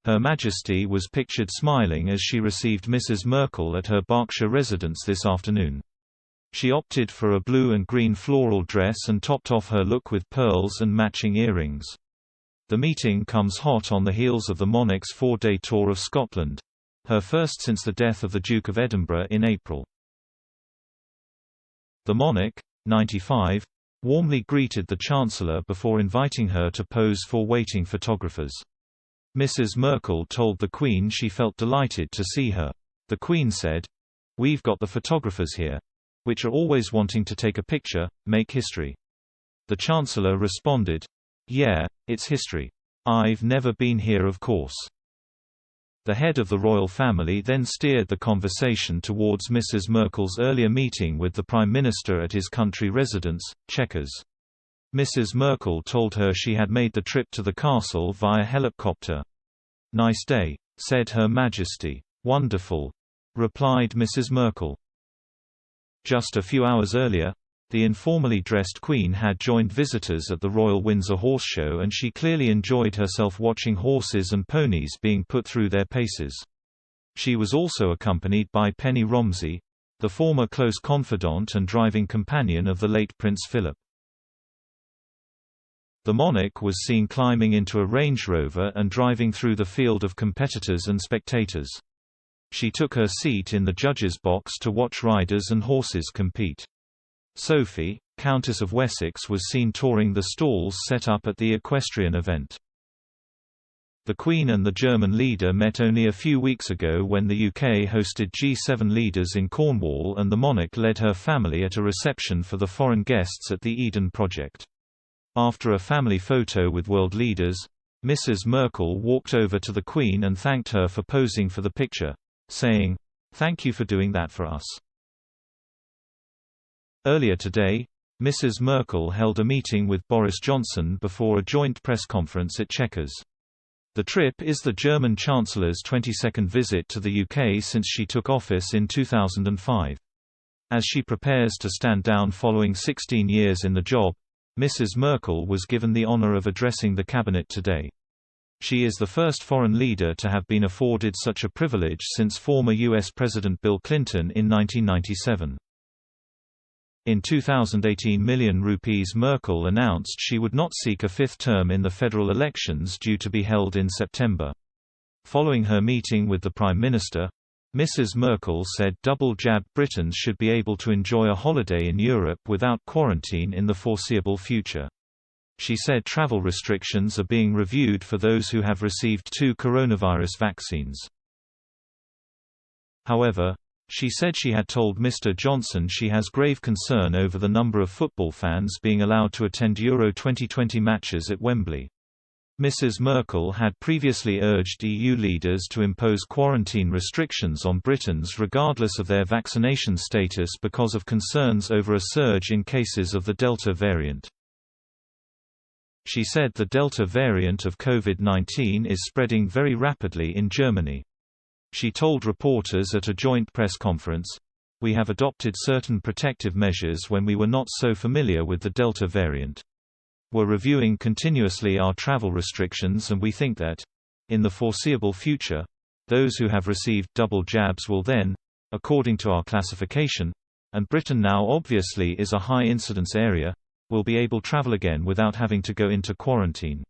Her Majesty was pictured smiling as she received Mrs Merkel at her Berkshire residence this afternoon. She opted for a blue and green floral dress and topped off her look with pearls and matching earrings. The meeting comes hot on the heels of the monarch's 4-day tour of Scotland, her first since the death of the Duke of Edinburgh in April. The monarch, 95, warmly greeted the Chancellor before inviting her to pose for waiting photographers. Mrs Merkel told the Queen she felt delighted to see her. The Queen said, "We've got the photographers here, which are always wanting to take a picture, make history." The Chancellor responded, "Yeah, it's history. I've never been here of course." The head of the royal family then steered the conversation towards Mrs Merkel's earlier meeting with the Prime Minister at his country residence, Chequers. Mrs Merkel told her she had made the trip to the castle via helicopter. "Nice day," said Her Majesty. "Wonderful," replied Mrs Merkel. Just a few hours earlier, the informally dressed Queen had joined visitors at the Royal Windsor Horse Show, and she clearly enjoyed herself watching horses and ponies being put through their paces. She was also accompanied by Penny Romsey, the former close confidant and driving companion of the late Prince Philip. The monarch was seen climbing into a Range Rover and driving through the field of competitors and spectators. She took her seat in the judges' box to watch riders and horses compete. Sophie, Countess of Wessex, was seen touring the stalls set up at the equestrian event. The Queen and the German leader met only a few weeks ago when the UK hosted G7 leaders in Cornwall, and the monarch led her family at a reception for the foreign guests at the Eden Project. After a family photo with world leaders, Mrs Merkel walked over to the Queen and thanked her for posing for the picture, saying, "Thank you for doing that for us." Earlier today, Mrs Merkel held a meeting with Boris Johnson before a joint press conference at Chequers. The trip is the German Chancellor's 22nd visit to the UK since she took office in 2005. As she prepares to stand down following 16 years in the job, Mrs Merkel was given the honor of addressing the cabinet today. She is the first foreign leader to have been afforded such a privilege since former U.S. President Bill Clinton in 1997. In 2018 million rupees, Merkel announced she would not seek a fifth term in the federal elections due to be held in September. Following her meeting with the Prime Minister, Mrs Merkel said double-jabbed Britons should be able to enjoy a holiday in Europe without quarantine in the foreseeable future. She said travel restrictions are being reviewed for those who have received 2 coronavirus vaccines. However, she said she had told Mr Johnson she has grave concern over the number of football fans being allowed to attend Euro 2020 matches at Wembley. Mrs Merkel had previously urged EU leaders to impose quarantine restrictions on Britons regardless of their vaccination status because of concerns over a surge in cases of the Delta variant. She said the Delta variant of COVID-19 is spreading very rapidly in Germany. She told reporters at a joint press conference, "We have adopted certain protective measures when we were not so familiar with the Delta variant. We're reviewing continuously our travel restrictions, and we think that, in the foreseeable future, those who have received double jabs will then, according to our classification, and Britain now obviously is a high incidence area, will be able to travel again without having to go into quarantine."